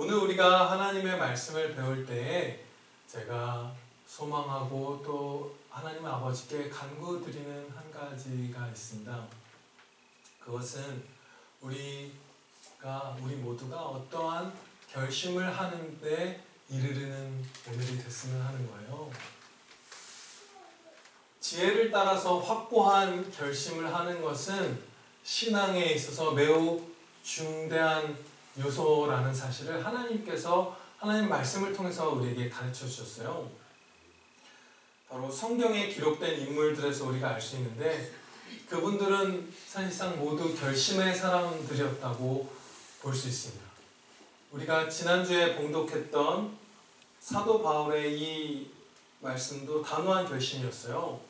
오늘 우리가 하나님의 말씀을 배울 때에 제가 소망하고 또 하나님 아버지께 간구드리는 한 가지가 있습니다. 그것은 우리 모두가 어떠한 결심을 하는데 이르르는 오늘이 됐으면 하는 거예요. 지혜를 따라서 확고한 결심을 하는 것은 신앙에 있어서 매우 중대한 요소라는 사실을 하나님께서 하나님 말씀을 통해서 우리에게 가르쳐 주셨어요. 바로 성경에 기록된 인물들에서 우리가 알 수 있는데 그분들은 사실상 모두 결심의 사람들이었다고 볼 수 있습니다. 우리가 지난주에 봉독했던 사도 바울의 이 말씀도 단호한 결심이었어요.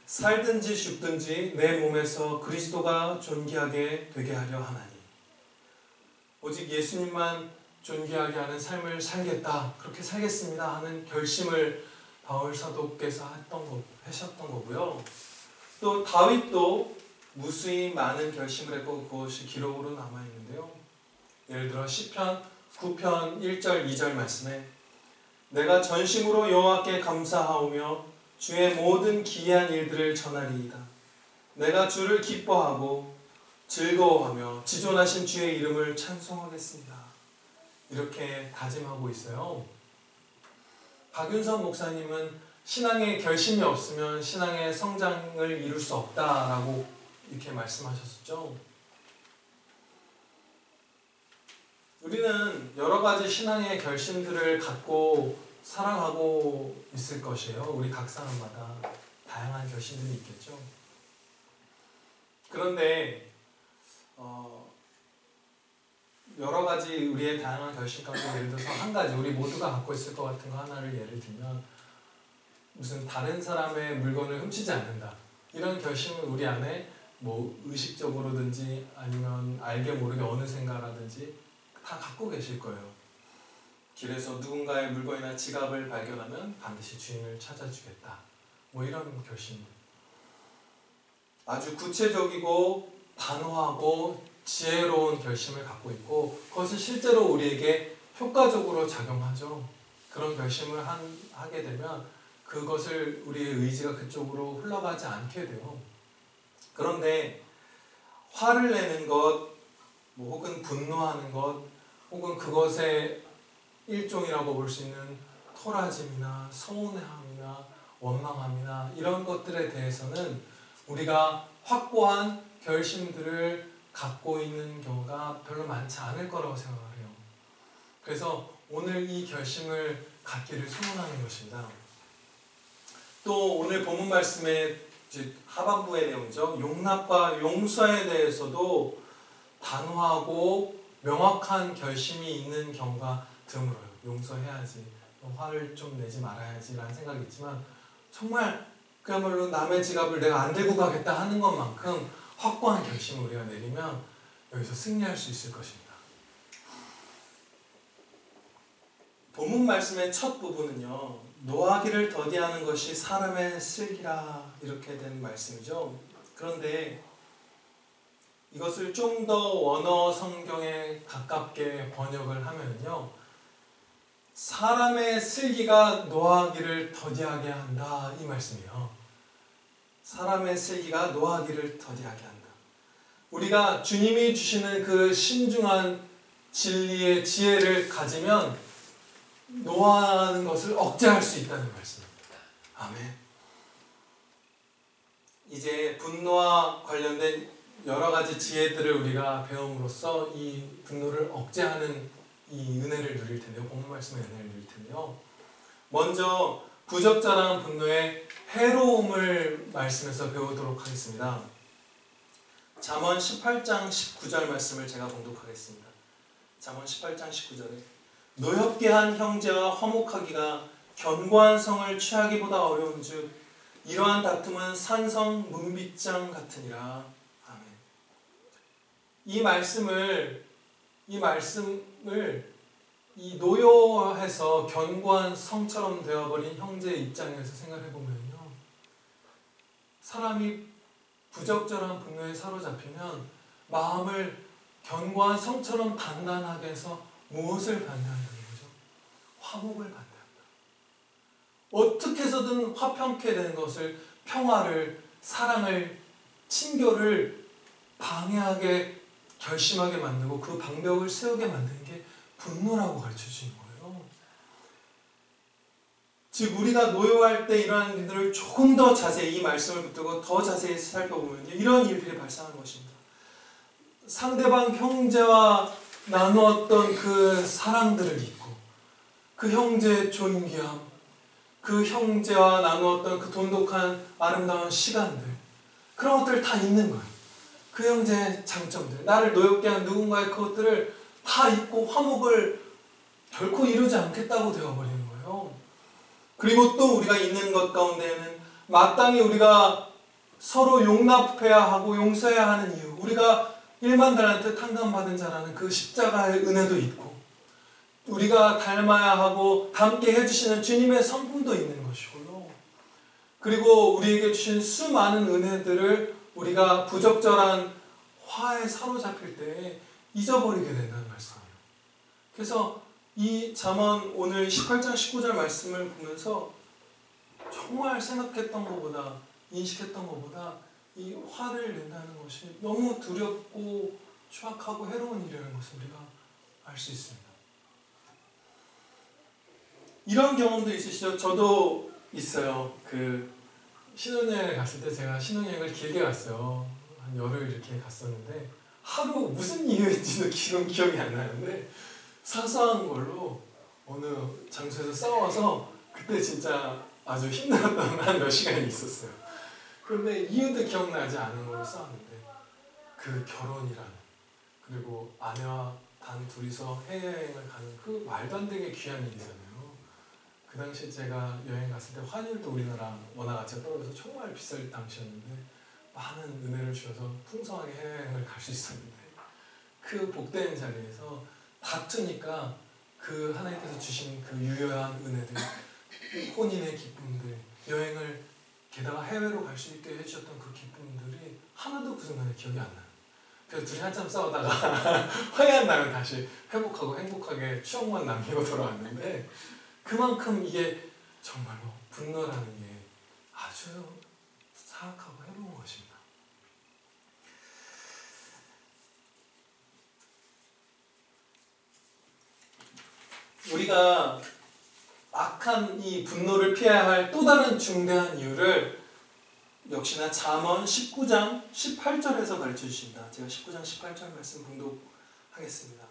살든지 죽든지 내 몸에서 그리스도가 존귀하게 되게 하려 하나니 오직 예수님만 존귀하게 하는 삶을 살겠다, 그렇게 살겠습니다 하는 결심을 바울 사도께서 하셨던 거고요. 또 다윗도 무수히 많은 결심을 했고 그것이 기록으로 남아있는데요. 예를 들어 시편 9편 1절 2절 말씀에 내가 전심으로 여호와께 감사하오며 주의 모든 기이한 일들을 전하리이다. 내가 주를 기뻐하고 즐거워하며 지존하신 주의 이름을 찬송하겠습니다. 이렇게 다짐하고 있어요. 박윤선 목사님은 신앙의 결심이 없으면 신앙의 성장을 이룰 수 없다라고 이렇게 말씀하셨었죠. 우리는 여러 가지 신앙의 결심들을 갖고 살아가고 있을 것이에요. 우리 각 사람마다 다양한 결심들이 있겠죠. 그런데 여러 가지 우리의 다양한 결심 가운데 예를 들어서 한 가지 우리 모두가 갖고 있을 것 같은 거 하나를 예를 들면 무슨 다른 사람의 물건을 훔치지 않는다, 이런 결심은 우리 안에 뭐 의식적으로든지 아니면 알게 모르게 어느샌가라든지 다 갖고 계실 거예요. 길에서 누군가의 물건이나 지갑을 발견하면 반드시 주인을 찾아주겠다, 뭐 이런 결심. 아주 구체적이고 단호하고 지혜로운 결심을 갖고 있고 그것은 실제로 우리에게 효과적으로 작용하죠. 그런 결심을 하게 되면 그것을 우리의 의지가 그쪽으로 흘러가지 않게 돼요. 그런데 화를 내는 것, 뭐 혹은 분노하는 것, 혹은 그것의 일종이라고 볼 수 있는 토라짐이나 서운함이나 원망함이나 이런 것들에 대해서는 우리가 확고한 결심들을 갖고 있는 경우가 별로 많지 않을 거라고 생각을 해요. 그래서 오늘 이 결심을 갖기를 소원하는 것입니다. 또 오늘 본문 말씀의 하반부의 내용이죠. 용납과 용서에 대해서도 단호하고 명확한 결심이 있는 경우가 드물어요. 용서해야지, 화를 좀 내지 말아야지 라는 생각이 있지만 정말 그야말로 남의 지갑을 내가 안 들고 가겠다 하는 것만큼 확고한 결심을 우리가 내리면 여기서 승리할 수 있을 것입니다. 본문 말씀의 첫 부분은요, 노하기를 더디하는 것이 사람의 슬기라 이렇게 된 말씀이죠. 그런데 이것을 좀 더 원어 성경에 가깝게 번역을 하면요, 사람의 슬기가 노하기를 더디하게 한다, 이 말씀이에요. 사람의 슬기가 노하기를 더디하게 한다. 우리가 주님이 주시는 그 신중한 진리의 지혜를 가지면 노하는 것을 억제할 수 있다는 말씀입니다. 아멘. 이제 분노와 관련된 여러 가지 지혜들을 우리가 배움으로써 이 분노를 억제하는 이 은혜를 누릴 텐데요. 본문 말씀의 은혜를 누릴 텐데요. 먼저 부적절한 분노의 해로움을 말씀에서 배우도록 하겠습니다. 잠언 18장 19절 말씀을 제가 봉독하겠습니다. 잠언 18장 19절에 노엽게 한 형제와 화목하기가 견고한 성을 취하기보다 어려운즉 이러한 다툼은 산성 문빗장 같으니라. 아멘. 이 말씀을 이 노여해서 견고한 성처럼 되어버린 형제의 입장에서 생각해보면요, 사람이 부적절한 분노에 사로잡히면 마음을 견고한 성처럼 단단하게 해서 무엇을 반대한다는 거죠? 화목을 반대한다. 어떻게 해서든 화평케 되는 것을, 평화를, 사랑을, 친교를 방해하게, 결심하게 만들고 그 방벽을 세우게 만드는 게 분노라고 가르쳐 주신 거예요. 즉 우리가 노여할 때 이러한 일들을 조금 더 자세히, 이 말씀을 붙들고 더 자세히 살펴보면 이런 일들이 발생하는 것입니다. 상대방 형제와 나누었던 그 사랑들을 잊고, 그 형제의 존귀함, 그 형제와 나누었던 그 돈독한 아름다운 시간들, 그런 것들을 다 잊는 거예요. 그 형제의 장점들, 나를 노엽게 한 누군가의 그것들을 다 잊고 화목을 결코 이루지 않겠다고 되어버리는 거예요. 그리고 또 우리가 있는 것 가운데에는 마땅히 우리가 서로 용납해야 하고 용서해야 하는 이유, 우리가 일만들한테 탕감받은 자라는 그 십자가의 은혜도 있고, 우리가 닮아야 하고 닮게 해주시는 주님의 성품도 있는 것이고요. 그리고 우리에게 주신 수많은 은혜들을 우리가 부적절한 화에 사로잡힐 때 잊어버리게 된다는 말씀이에요. 그래서 이 잠언 오늘 18장 19절 말씀을 보면서 정말 생각했던 것보다, 인식했던 것보다 이 화를 낸다는 것이 너무 두렵고 추악하고 해로운 일이라는 것을 우리가 알 수 있습니다. 이런 경험도 있으시죠? 저도 있어요. 신혼여행을 갔을 때, 제가 신혼여행을 길게 갔어요. 한 열흘 이렇게 갔었는데 하루 무슨 이유인지도 기억이 안 나는데 사소한 걸로 어느 장소에서 싸워서 그때 진짜 아주 힘들었던 한 몇 시간이 있었어요. 그런데 이유도 기억나지 않은 걸로 싸웠는데, 그 결혼이라는, 그리고 아내와 단 둘이서 해외여행을 가는 그 말도 안 되게 귀한 일이잖아요. 그 당시 제가 여행 갔을 때 환율도 우리나라 원화 가치가 떨어져서 정말 비쌀 당시였는데 많은 은혜를 주셔서 풍성하게 해외여행을 갈 수 있었는데, 그 복된 자리에서 다투니까 그 하나님께서 주신 그 유효한 은혜들, 혼인의 기쁨들, 여행을 게다가 해외로 갈 수 있게 해주셨던 그 기쁨들이 하나도 그 순간에 기억이 안 나요. 그래서 둘이 한참 싸우다가 화해한 다음에 다시 회복하고 행복하게 추억만 남기고 돌아왔는데, 그만큼 이게 정말로 분노라는 게 아주 사악하고 해로운 것입니다. 우리가 악한 이 분노를 피해야 할 또 다른 중대한 이유를 역시나 잠언 19장 18절에서 가르쳐 주신다. 제가 19장 18절 말씀 봉독하겠습니다.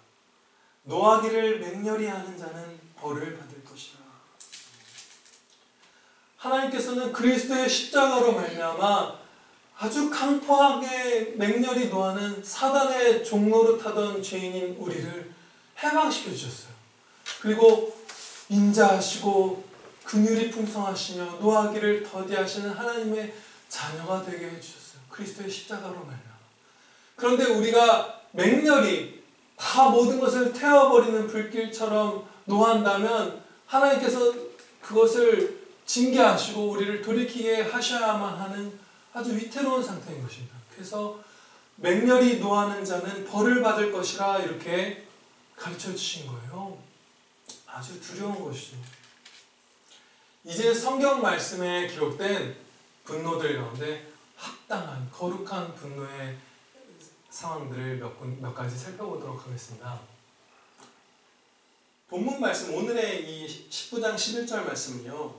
노하기를 맹렬히 하는 자는 벌을 받을 것이라. 하나님께서는 그리스도의 십자가로 말미암아 아주 강포하게 맹렬히 노하는 사단의 종로를 타던 죄인인 우리를 해방시켜 주셨어요. 그리고 인자하시고 긍휼이 풍성하시며 노하기를 더디하시는 하나님의 자녀가 되게 해주셨어요. 그리스도의 십자가로 말미암아. 그런데 우리가 맹렬히 다 모든 것을 태워버리는 불길처럼 노한다면 하나님께서 그것을 징계하시고 우리를 돌이키게 하셔야만 하는 아주 위태로운 상태인 것입니다. 그래서 맹렬히 노하는 자는 벌을 받을 것이라 이렇게 가르쳐 주신 거예요. 아주 두려운 것이죠. 이제 성경 말씀에 기록된 분노들 가운데 합당한 거룩한 분노의 상황들을 몇 가지 살펴보도록 하겠습니다. 본문 말씀, 오늘의 이 19장 11절 말씀은요,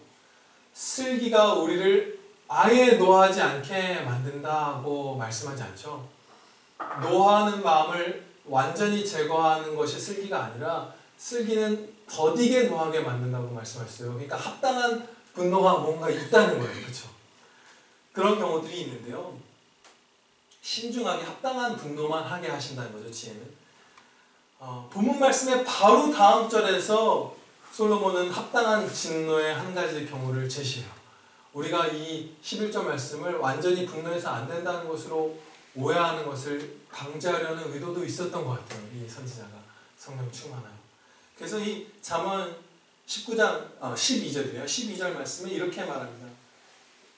슬기가 우리를 아예 노하지 않게 만든다고 말씀하지 않죠. 노하는 마음을 완전히 제거하는 것이 슬기가 아니라 슬기는 더디게 노하게 만든다고 말씀하셨어요. 그러니까 합당한 분노가 뭔가 있다는 거예요. 그렇죠? 그런 경우들이 있는데요. 신중하게 합당한 분노만 하게 하신다는 거죠. 지혜는. 본문 말씀의 바로 다음 절에서 솔로몬은 합당한 진노의 한 가지 경우를 제시해요. 우리가 이 11절 말씀을 완전히 분노해서 안 된다는 것으로 오해하는 것을 방지하려는 의도도 있었던 것 같아요. 이 선지자가 성령 충만하여. 그래서 이 잠언 19장 12절이에요. 12절 말씀에 이렇게 말합니다.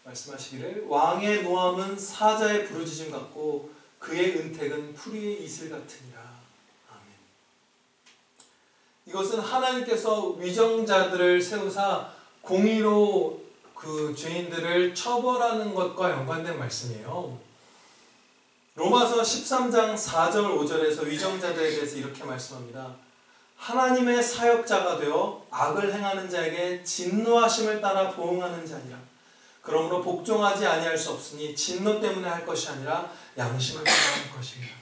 말씀하시기를 왕의 노함은 사자의 부르짖음 같고 그의 은택은 풀이의 이슬 같으니라. 아멘. 이것은 하나님께서 위정자들을 세우사 공의로 그 죄인들을 처벌하는 것과 연관된 말씀이에요. 로마서 13장 4절 5절에서 위정자들에 대해서 이렇게 말씀합니다. 하나님의 사역자가 되어 악을 행하는 자에게 진노하심을 따라 보응하는 자니라. 그러므로 복종하지 아니할 수 없으니 진노 때문에 할 것이 아니라 양심을 따라 할 것입니다.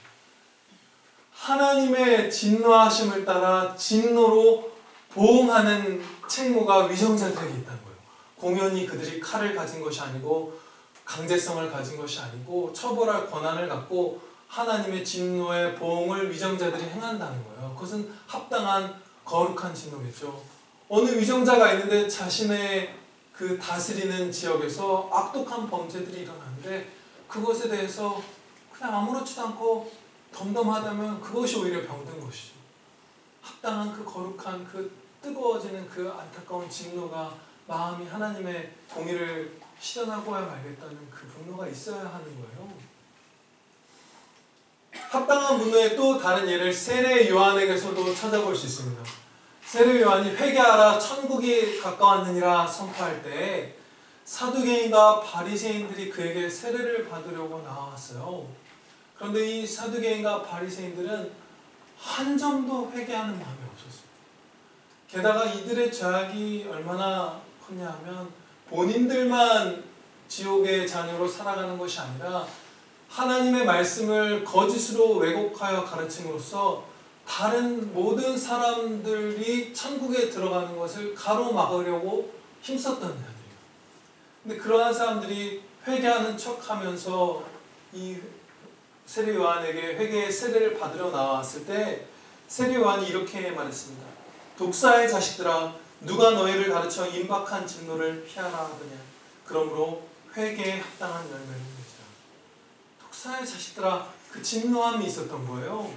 하나님의 진노하심을 따라 진노로 보응하는 책무가 위정자들에게 있다는 거예요. 공연히 그들이 칼을 가진 것이 아니고 강제성을 가진 것이 아니고 처벌할 권한을 갖고 하나님의 진노의 보응을 위정자들이 행한다는 거예요. 그것은 합당한 거룩한 진노겠죠. 어느 위정자가 있는데 자신의 그 다스리는 지역에서 악독한 범죄들이 일어나는데 그것에 대해서 그냥 아무렇지도 않고 덤덤하다면 그것이 오히려 병든 것이죠. 합당한 그 거룩한 그 뜨거워지는 그 안타까운 진노가 마음이 하나님의 공의를 실현하고야 말겠다는 그 분노가 있어야 하는 거예요. 합당한 분노의 또 다른 예를 세례 요한에게서도 찾아볼 수 있습니다. 세례 요한이 회개하라 천국이 가까웠느니라 선포할 때 사두개인과 바리새인들이 그에게 세례를 받으려고 나왔어요. 그런데 이 사두개인과 바리새인들은 한 점도 회개하는 마음이 없었어요. 게다가 이들의 죄악이 얼마나 컸냐면 본인들만 지옥의 자녀로 살아가는 것이 아니라 하나님의 말씀을 거짓으로 왜곡하여 가르침으로써 다른 모든 사람들이 천국에 들어가는 것을 가로막으려고 힘썼던 자들이에요. 근데 그러한 사람들이 회개하는 척하면서 이 세례 요한에게 회개의 세례를 받으러 나왔을 때 세례 요한이 이렇게 말했습니다. 독사의 자식들아 누가 너희를 가르쳐 임박한 진노를 피하라 하더냐. 그러므로 회개에 합당한 열매를 맺으라. 독사의 자식들아 그 진노함이 있었던 거예요.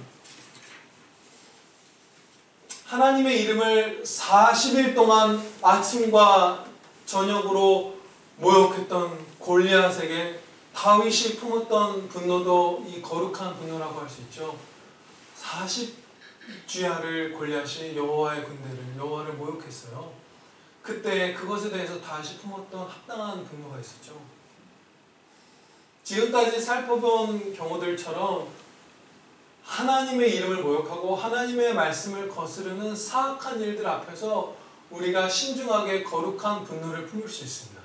하나님의 이름을 40일 동안 아침과 저녁으로 모욕했던 골리앗에게 다윗이 품었던 분노도 이 거룩한 분노라고 할 수 있죠. 40주야를 골리앗이 여호와의 군대를 여호와를 모욕했어요. 그때 그것에 대해서 다윗이 품었던 합당한 분노가 있었죠. 지금까지 살펴본 경우들처럼 하나님의 이름을 모욕하고 하나님의 말씀을 거스르는 사악한 일들 앞에서 우리가 신중하게 거룩한 분노를 품을 수 있습니다.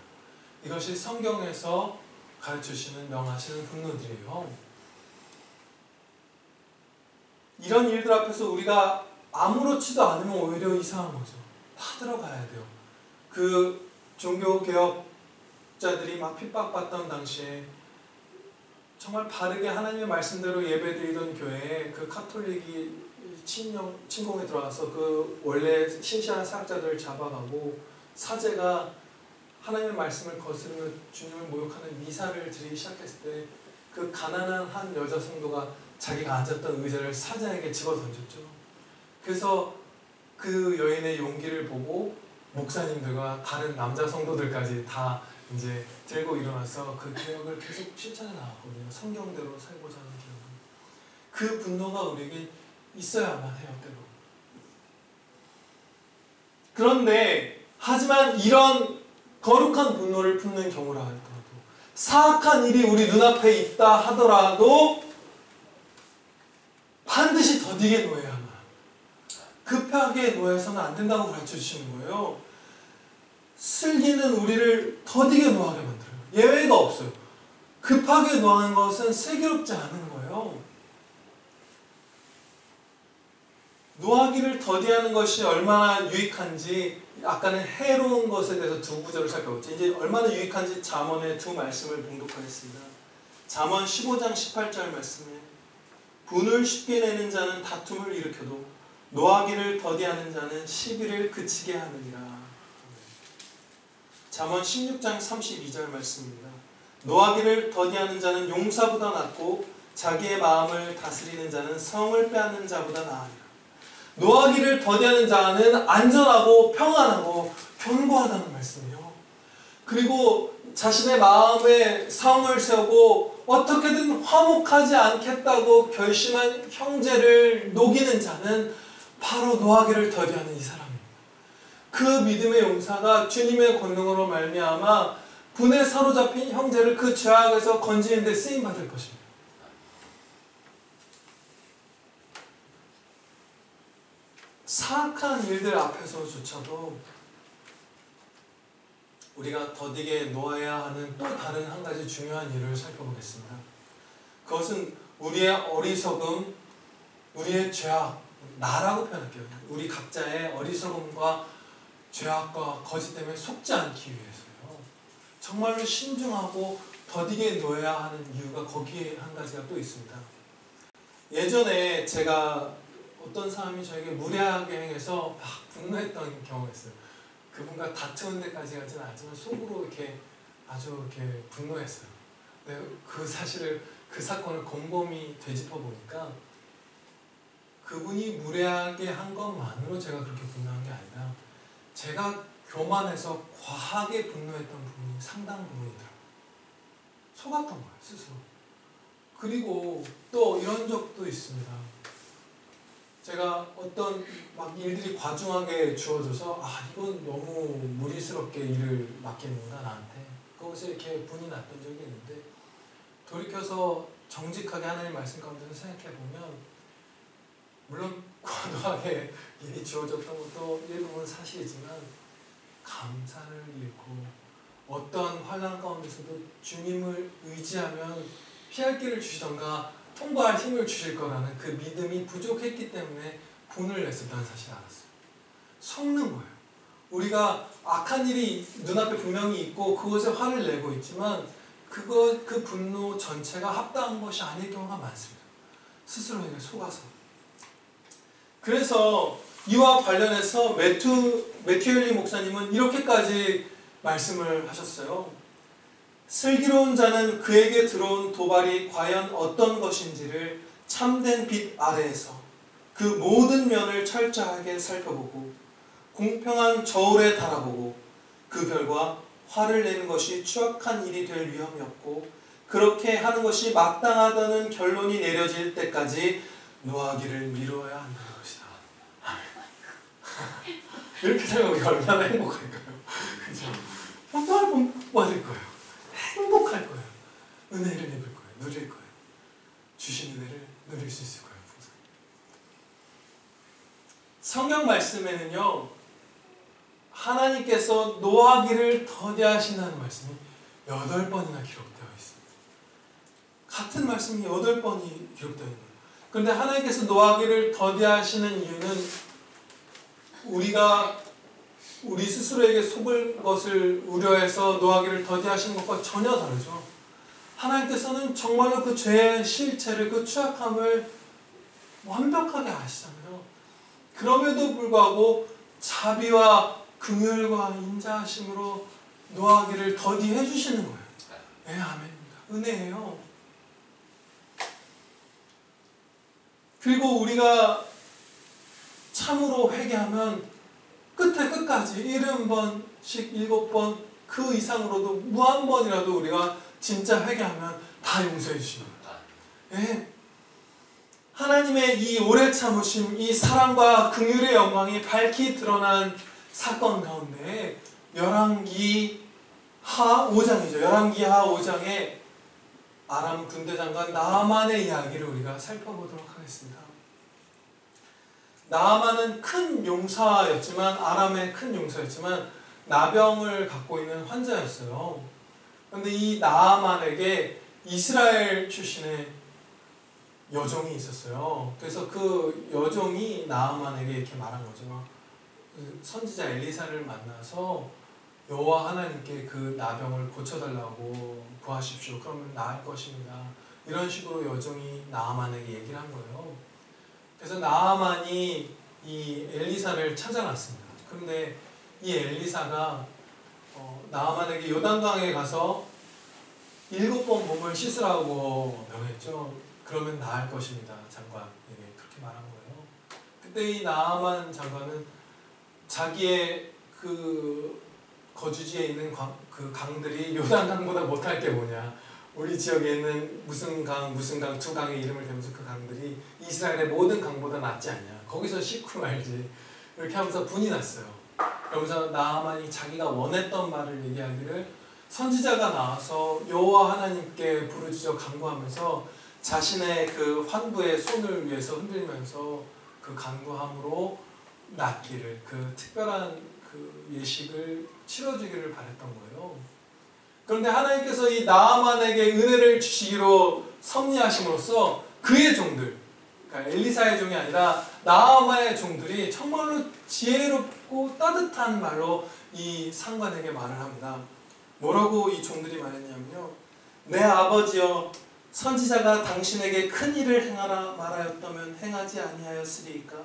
이것이 성경에서 가르쳐주시는 명하시는 분노들이에요. 이런 일들 앞에서 우리가 아무렇지도 않으면 오히려 이상한 거죠. 다 들어가야 돼요. 그 종교개혁자들이 막 핍박받던 당시에 정말 바르게 하나님의 말씀대로 예배드리던 교회에 그 카톨릭이 침공에 들어가서 그 원래 신실한 사역자들을 잡아가고 사제가 하나님의 말씀을 거스르며 주님을 모욕하는 미사를 드리기 시작했을 때 그 가난한 한 여자 성도가 자기가 앉았던 의자를 사제에게 집어 던졌죠. 그래서 그 여인의 용기를 보고 목사님들과 다른 남자 성도들까지 다 이제 들고 일어나서 그 개혁을 계속 실천해 나갔거든요. 성경대로 살고자 하는 개혁은. 그 분노가 우리에게 있어야만 해요, 때로. 그런데 하지만 이런 거룩한 분노를 품는 경우라 하더라도 사악한 일이 우리 눈앞에 있다 하더라도 반드시 더디게 노해야만, 급하게 노해서는 안 된다고 가르쳐주시는 거예요. 슬기는 우리를 더디게 노하게 만들어요. 예외가 없어요. 급하게 노하는 것은 슬기롭지 않은 거예요. 노하기를 더디하는 것이 얼마나 유익한지 아까는 해로운 것에 대해서 두 구절을 살펴봤죠. 이제 얼마나 유익한지 잠언의 두 말씀을 봉독하겠습니다. 잠언 15장 18절 말씀에 분을 쉽게 내는 자는 다툼을 일으켜도 노하기를 더디하는 자는 시비를 그치게 하느니라. 잠언 16장 32절 말씀입니다. 노하기를 더디하는 자는 용사보다 낫고 자기의 마음을 다스리는 자는 성을 빼앗는 자보다 나으리라. 노하기를 더디하는 자는 안전하고 평안하고 견고하다는 말씀이에요. 그리고 자신의 마음에 성을 세우고 어떻게든 화목하지 않겠다고 결심한 형제를 녹이는 자는 바로 노하기를 더디하는 이 사람입니다. 그 믿음의 용사가 주님의 권능으로 말미암아 분에 사로잡힌 형제를 그 죄악에서 건지는 데 쓰임받을 것입니다. 사악한 일들 앞에서조차도 우리가 더디게 놓아야 하는 또 다른 한 가지 중요한 일을 살펴보겠습니다. 그것은 우리의 어리석음, 우리의 죄악, 나라고 표현할게요. 우리 각자의 어리석음과 죄악과 거짓 때문에 속지 않기 위해서요. 정말로 신중하고 더디게 놓아야 하는 이유가 거기에 한 가지가 또 있습니다. 예전에 제가 어떤 사람이 저에게 무례하게 행해서 막 분노했던 경우가 있어요. 그분과 다투는 데까지 가지는 않지만 속으로 이렇게 아주 이렇게 분노했어요. 근데 그 사실을, 그 사건을 곰곰이 되짚어 보니까 그분이 무례하게 한 것만으로 제가 그렇게 분노한 게 아니라 제가 교만해서 과하게 분노했던 부분이 상당 부분이더라고요. 속았던 거예요, 스스로. 그리고 또 이런 적도 있습니다. 제가 어떤 막 일들이 과중하게 주어져서 이건 너무 무리스럽게 일을 맡기는구나 나한테. 그것에 이렇게 분이 났던 적이 있는데 돌이켜서 정직하게 하나님 말씀 가운데서 생각해보면 물론 과도하게 일이 주어졌던 것도 일부분 사실이지만 감사를 잃고 어떤 환난 가운데서도 주님을 의지하면 피할 길을 주시던가 통과할 힘을 주실 거라는 그 믿음이 부족했기 때문에 분을 냈었다는 사실을 알았어요. 속는 거예요. 우리가 악한 일이 눈앞에 분명히 있고 그것에 화를 내고 있지만 그 분노 전체가 합당한 것이 아닐 경우가 많습니다. 스스로에게 속아서. 그래서 이와 관련해서 매튜 헬리 목사님은 이렇게까지 말씀을 하셨어요. 슬기로운 자는 그에게 들어온 도발이 과연 어떤 것인지를 참된 빛 아래에서 그 모든 면을 철저하게 살펴보고 공평한 저울에 달아보고 그 결과 화를 내는 것이 추악한 일이 될 위험이 없고 그렇게 하는 것이 마땅하다는 결론이 내려질 때까지 노하기를 미루어야 한다는 것이다. 이렇게 생각하면 얼마나 행복할까요? 그죠? 정말 복받을 거예요. 행복할 거예요. 은혜를 입을 거예요. 누릴 거예요. 주신 은혜를 누릴 수 있을 거예요. 성경 말씀에는요, 하나님께서 노하기를 더디하신다는 말씀이 8번이나 기록되어 있습니다. 같은 말씀이 8번이 기록되어 있는 거예요. 그런데 하나님께서 노하기를 더디하시는 이유는 우리가 우리 스스로에게 속을 것을 우려해서 노하기를 더디하시는 것과 전혀 다르죠. 하나님께서는 정말로 그 죄의 실체를, 그 추악함을 완벽하게 아시잖아요. 그럼에도 불구하고 자비와 긍휼과 인자하심으로 노하기를 더디해 주시는 거예요. 네, 아멘입니다. 은혜예요. 그리고 우리가 참으로 회개하면 끝에 끝까지 70번씩 7번 그 이상으로도 무한번이라도 우리가 진짜 회개하면 다 용서해 주십니다. 예. 하나님의 이 오래 참으심, 이 사랑과 긍휼의 영광이 밝히 드러난 사건 가운데 열왕기 하 5장이죠. 열왕기 하 5장에 아람 군대장관 나아만의 이야기를 우리가 살펴보도록 하겠습니다. 나아만은 큰 용사였지만, 아람의 큰 용사였지만 나병을 갖고 있는 환자였어요. 그런데 이 나아만에게 이스라엘 출신의 여종이 있었어요. 그래서 그 여종이 나아만에게 이렇게 말한 거죠. 선지자 엘리사를 만나서 여호와 하나님께 그 나병을 고쳐달라고 구하십시오. 그러면 나을 것입니다. 이런 식으로 여종이 나아만에게 얘기를 한 거예요. 그래서 나아만이 이 엘리사를 찾아갔습니다. 그런데 이 엘리사가 나아만에게 요단강에 가서 7번 몸을 씻으라고 명했죠. 그러면 나을 것입니다. 장관에게 그렇게 말한 거예요. 그때 이 나아만 장관은 자기의 그 거주지에 있는 그 강들이 요단강보다 못할 게 뭐냐, 우리 지역에 있는 무슨 강 두 강의 이름을 대면서 그 강들이 이스라엘의 모든 강보다 낫지 않냐. 거기서 씻고 말지. 이렇게 하면서 분이 났어요. 그러면서 나아만이 자기가 원했던 말을 얘기하기를 선지자가 나와서 여호와 하나님께 부르짖어 간구하면서 자신의 그 환부의 손을 위해서 흔들면서 그 간구함으로 낫기를, 그 특별한 그 예식을 치러주기를 바랬던 거예요. 그런데 하나님께서 이 나아만에게 은혜를 주시기로 섭리하심으로써 그의 종들, 그러니까 엘리사의 종이 아니라 나아만의 종들이 정말로 지혜롭고 따뜻한 말로 이 상관에게 말을 합니다. 뭐라고 이 종들이 말했냐면요. 내 아버지여, 선지자가 당신에게 큰 일을 행하라 말하였다면 행하지 아니하였으리이까?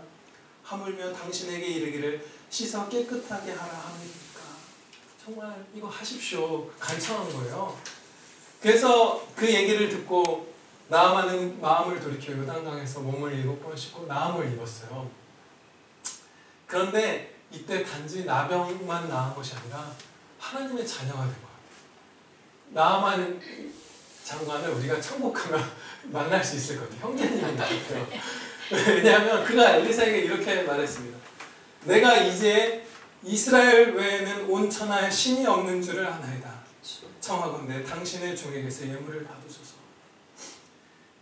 하물며 당신에게 이르기를 씻어 깨끗하게 하라 함이니까. 정말 이거 하십시오. 간청한 거예요. 그래서 그 얘기를 듣고 나아만은 마음을 돌이켜 요단강에서 몸을 7번 씻고 나음을 입었어요. 그런데 이때 단지 나병만 나은 것이 아니라 하나님의 자녀가 된 거예요. 나아만 장관을 우리가 천국 가면 만날 수 있을 것 같아요. 형제님인 것 같아요. 왜냐하면 그가 엘리사에게 이렇게 말했습니다. 내가 이제 이스라엘 외에는 온 천하에 신이 없는 줄을 아나이다. 청하건대 당신의 종에게서 예물을 받으소서.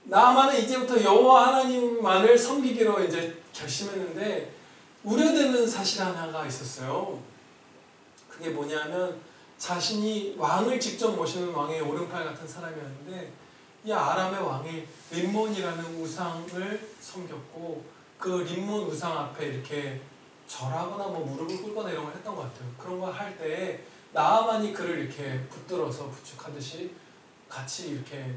나아만은 이제부터 여호와 하나님만을 섬기기로 이제 결심했는데 우려되는 사실 하나가 있었어요. 그게 뭐냐면 자신이 왕을 직접 모시는 왕의 오른팔 같은 사람이었는데 이 아람의 왕이 림몬이라는 우상을 섬겼고 그 림몬 우상 앞에 이렇게 절하거나 뭐 무릎을 꿇거나 이런 걸 했던 것 같아요. 그런 걸 할 때에 나아만이 그를 이렇게 붙들어서 부축하듯이 같이 이렇게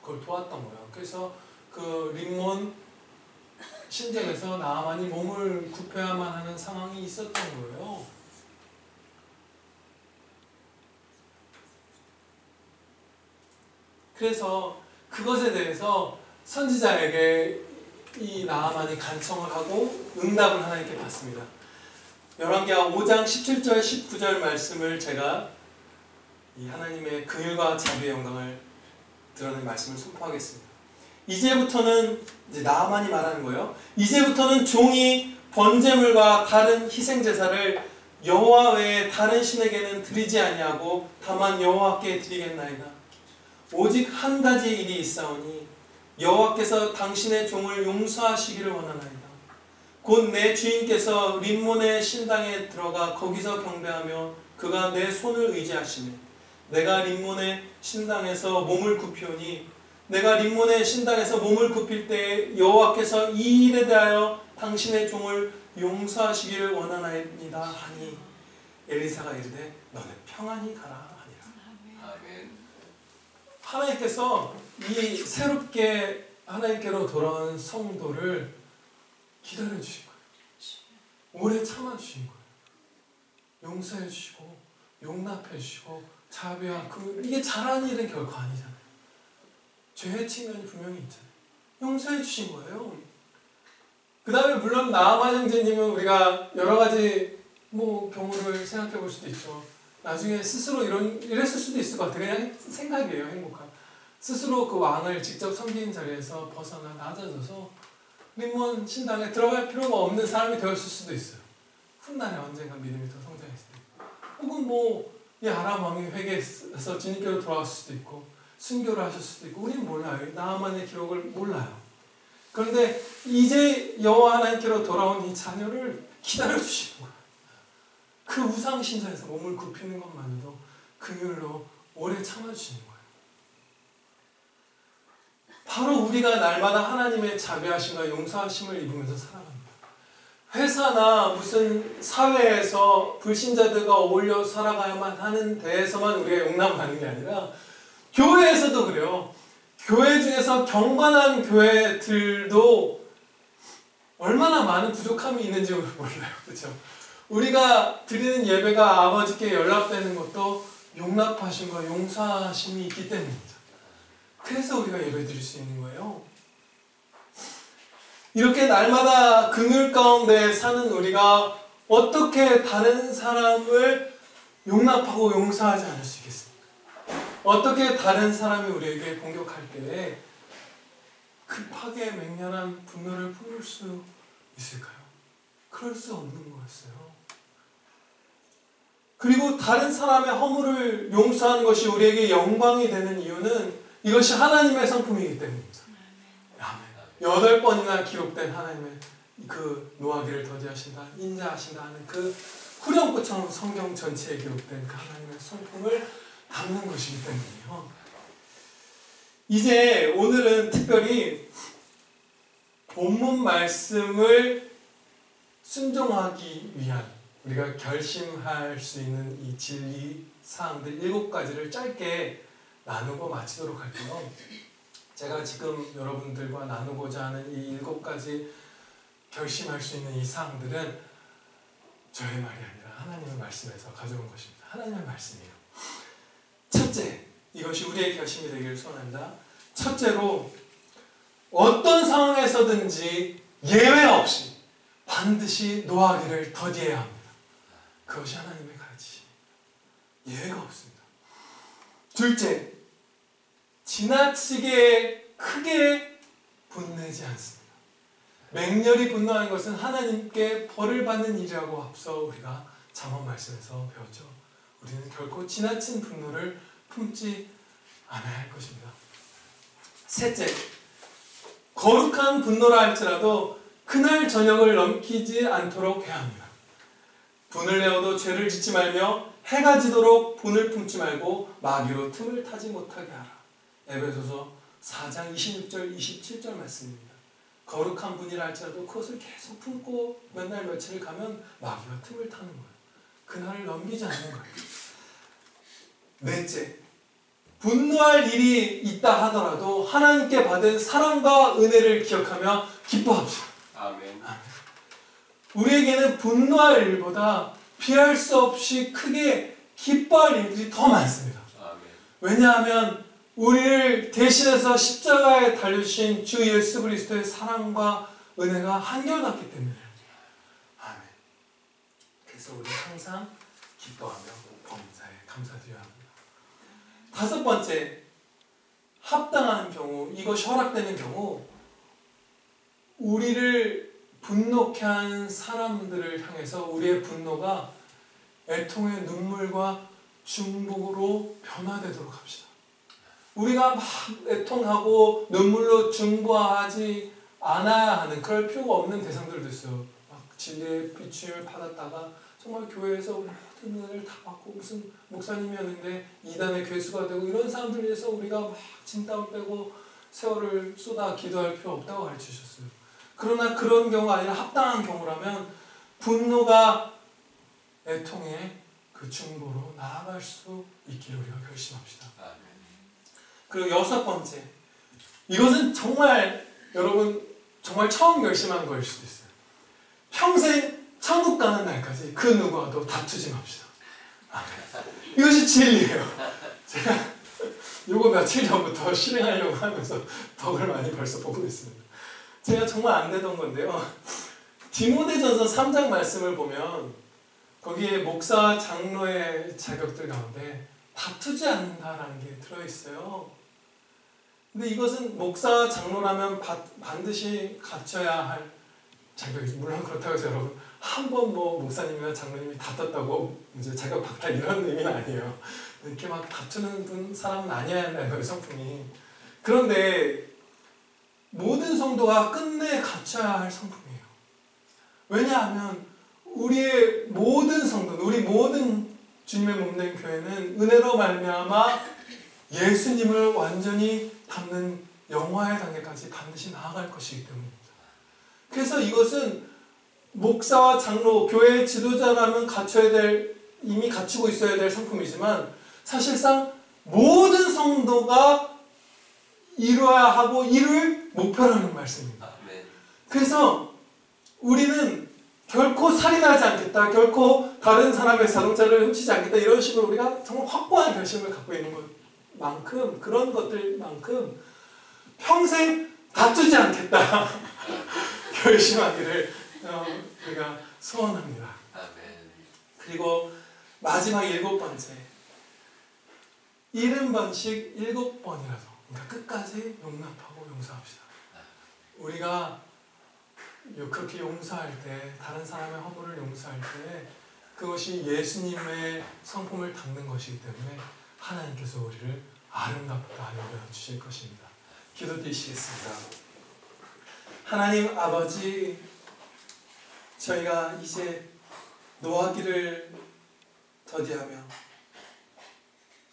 그걸 도왔던 거예요. 그래서 그 림몬 신전에서 나아만이 몸을 굽혀야만 하는 상황이 있었던 거예요. 그래서 그것에 대해서 선지자에게 이 나아만이 간청을 하고 응답을 하나님께 받습니다. 열왕기하 5장 17절 19절 말씀을 제가 이 하나님의 긍휼과 자비의 영광을 드러낸 말씀을 선포하겠습니다. 이제부터는 이제 나아만이 말하는 거예요. 이제부터는 종이 번제물과 다른 희생 제사를 여호와 외에 다른 신에게는 드리지 아니하고 다만 여호와께 드리겠나이다. 오직 한 가지 일이 있사오니 여호와께서 당신의 종을 용서하시기를 원하나이다. 곧 내 주인께서 림몬의 신당에 들어가 거기서 경배하며 그가 내 손을 의지하시며 내가 림몬의 신당에서 몸을 굽히오니 내가 림몬의 신당에서 몸을 굽힐 때에 여호와께서 이 일에 대하여 당신의 종을 용서하시기를 원하나이다 하니 엘리사가 이르되 너는 평안히 가라 하니라. 아멘. 하나님께서 이 새롭게 하나님께로 돌아온 성도를 기다려 주신 거예요. 오래 참아 주신 거예요. 용서해 주시고 용납해 주시고 자비와 이게 잘하는 일은 결코 아니잖아요. 죄의 측면이 분명히 있잖아요. 용서해 주신 거예요. 그 다음에 물론 나아만 형제님은 우리가 여러 가지 경우를 생각해 볼 수도 있죠. 나중에 스스로 이랬을 수도 있을 것 같아요. 그냥 생각이에요. 행복한. 스스로 그 왕을 직접 섬기는 자리에서 벗어나 낮아져서 림몬 신당에 들어갈 필요가 없는 사람이 되었을 수도 있어요. 훗날에 언젠가 믿음이 더 성장했을 때. 혹은 이 아람 왕이 회개해서 주님께로 돌아왔을 수도 있고 순교를 하셨을 수도 있고 우리는 몰라요. 나아만의 기록을 몰라요. 그런데 이제 여호와 하나님께로 돌아온 이 자녀를 기다려주시는 거예요. 그 우상 신전에서 몸을 굽히는 것만으로도 긍휼로 오래 참아주시는 거예요. 바로 우리가 날마다 하나님의 자비하심과 용서하심을 입으면서 살아갑니다. 회사나 무슨 사회에서 불신자들과 어울려 살아가야만 하는 데에서만 우리가 용납을 하는 게 아니라 교회에서도 그래요. 교회 중에서 경건한 교회들도 얼마나 많은 부족함이 있는지 몰라요. 그렇죠? 우리가 드리는 예배가 아버지께 연락되는 것도 용납하심과 용서하심이 있기 때문입니다. 그래서 우리가 예배 드릴 수 있는 거예요. 이렇게 날마다 긍휼 가운데 사는 우리가 어떻게 다른 사람을 용납하고 용서하지 않을 수 있겠습니까? 어떻게 다른 사람이 우리에게 공격할 때에 급하게 맹렬한 분노를 품을 수 있을까요? 그럴 수 없는 거였어요. 그리고 다른 사람의 허물을 용서하는 것이 우리에게 영광이 되는 이유는 이것이 하나님의 성품이기 때문입니다. 아멘. 8번이나 기록된 하나님의 그 노하기를 더디하신다, 인자하신다 하는 그 후렴구처럼 성경 전체에 기록된 그 하나님의 성품을 담는 것이기 때문이에요. 이제 오늘은 특별히 본문 말씀을 순종하기 위한 우리가 결심할 수 있는 이 진리 사항들 7가지를 짧게 나누고 마치도록 할게요. 제가 지금 여러분들과 나누고자 하는 이 7가지 결심할 수 있는 이 사항들은 저의 말이 아니라 하나님의 말씀에서 가져온 것입니다. 하나님의 말씀이에요. 첫째, 이것이 우리의 결심이 되기를 소원한다. 첫째로 어떤 상황에서든지 예외 없이 반드시 노하기를 더디해야 합니다. 그것이 하나님의 가르치심. 예외가 없습니다. 둘째, 지나치게 크게 분내지 않습니다. 맹렬히 분노하는 것은 하나님께 벌을 받는 일이라고 앞서 우리가 잠언 말씀에서 배웠죠. 우리는 결코 지나친 분노를 품지 않아야 할 것입니다. 셋째, 거룩한 분노라 할지라도 그날 저녁을 넘기지 않도록 해야 합니다. 분을 내어도 죄를 짓지 말며 해가 지도록 분을 품지 말고 마귀로 틈을 타지 못하게 하라. 에베소서 4장 26절 27절 말씀입니다. 거룩한 분이라 할지라도 그것을 계속 품고 몇 날 며칠을 가면 마귀가 틈을 타는 거예요. 그날을 넘기지 않는 거예요. 넷째, 분노할 일이 있다 하더라도 하나님께 받은 사랑과 은혜를 기억하며 기뻐합시다. 아멘. 우리에게는 분노할 일보다 피할 수 없이 크게 기뻐할 일들이 더 많습니다. 아멘. 왜냐하면 우리를 대신해서 십자가에 달려주신 주 예수 그리스도의 사랑과 은혜가 한결같기 때문이에요. 아멘. 그래서 우리 항상 기뻐하며 범사에 감사드려야 합니다. 다섯 번째, 합당한 경우, 이것이 허락되는 경우 우리를 분노케 한 사람들을 향해서 우리의 분노가 애통의 눈물과 중보로 변화되도록 합시다. 우리가 막 애통하고 눈물로 중보하지 않아야 하는, 그럴 필요가 없는 대상들도 있어요. 막 진리의 비추임을 받았다가 정말 교회에서 모든 은혜를 다 받고 무슨 목사님이었는데 이단의 괴수가 되고 이런 사람들 위해서 우리가 막 진땀을 빼고 세월을 쏟아 기도할 필요 없다고 가르치셨어요. 그러나 그런 경우가 아니라 합당한 경우라면 분노가 애통의 그 중보로 나아갈 수 있기를 우리가 결심합시다. 그리고 여섯 번째, 이것은 정말 여러분 정말 처음 결심하는 거일 수도 있어요. 평생 천국 가는 날까지 그 누구와도 다투지 맙시다. 이것이 진리예요. 제가 요거 며칠 전부터 실행하려고 하면서 덕을 많이 벌써 보고 있습니다. 제가 정말 안 되던 건데요. 디모데전서 3장 말씀을 보면 거기에 목사 장로의 자격들 가운데 다투지 않는다라는 게 들어있어요. 근데 이것은 목사 장로라면 반드시 갖춰야 할 자격이죠. 물론 그렇다고 해서 여러분 한 번 뭐 목사님이나 장로님이 다퉜다고 이제 자격 박탈 이런 의미는 아니에요. 이렇게 막 다투는 사람은 아니어야 한다는 거예요, 성품이. 그런데 모든 성도가 끝내 갖춰야 할 성품이에요. 왜냐하면 우리의 모든 성도는, 우리 모든 주님의 몸된 교회는 은혜로 말미암아 예수님을 완전히 담는 영화의 단계까지 반드시 나아갈 것이기 때문입니다. 그래서 이것은 목사와 장로, 교회의 지도자라면 갖춰야 될, 이미 갖추고 있어야 될 성품이지만 사실상 모든 성도가 이루어야 하고 이룰 목표라는 말씀입니다. 그래서 우리는 결코 살인하지 않겠다, 결코 다른 사람의 자동차를 훔치지 않겠다, 이런 식으로 우리가 정말 확고한 결심을 갖고 있는 것만큼, 그런 것들만큼 평생 다투지 않겠다 결심하기를 우리가 소원합니다. 그리고 마지막 7번째, 70번씩 7번이라도 그러니까 끝까지 용납하고 용서합시다. 우리가 그렇게 용서할 때, 다른 사람의 허물을 용서할 때 그것이 예수님의 성품을 담는 것이기 때문에 하나님께서 우리를 아름답다 여겨주실 것입니다. 기도드리시겠습니다. 하나님 아버지, 저희가 이제 노하기를 더디하며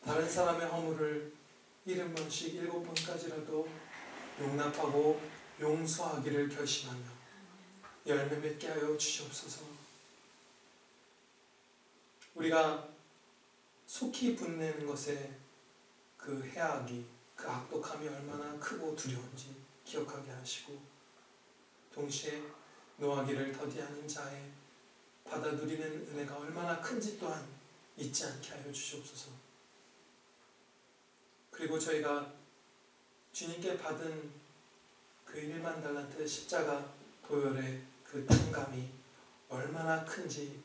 다른 사람의 허물을 70번씩 7번까지라도 용납하고 용서하기를 결심하며 열매 맺게 하여 주시옵소서. 우리가 속히 분내는 것에 그 해악이, 그 악독함이 얼마나 크고 두려운지 기억하게 하시고, 동시에 노하기를 더디하는 자의 받아 누리는 은혜가 얼마나 큰지 또한 잊지 않게 하여 주시옵소서. 그리고 저희가 주님께 받은 그 1만 달란트 십자가 도열의 그 탕감이 얼마나 큰지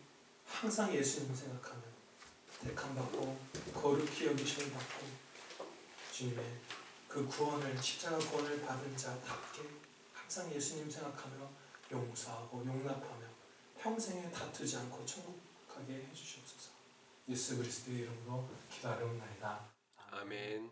항상 예수님 생각하며 택함받고 거룩히 여기심을 받고 주님의 그 구원을, 십자가 구원을 받은 자답게 항상 예수님 생각하며 용서하고 용납하며 평생에 다투지 않고 천국 가게 해주시옵소서. 예수 그리스도의 이름으로 기도하옵나이다. 아멘.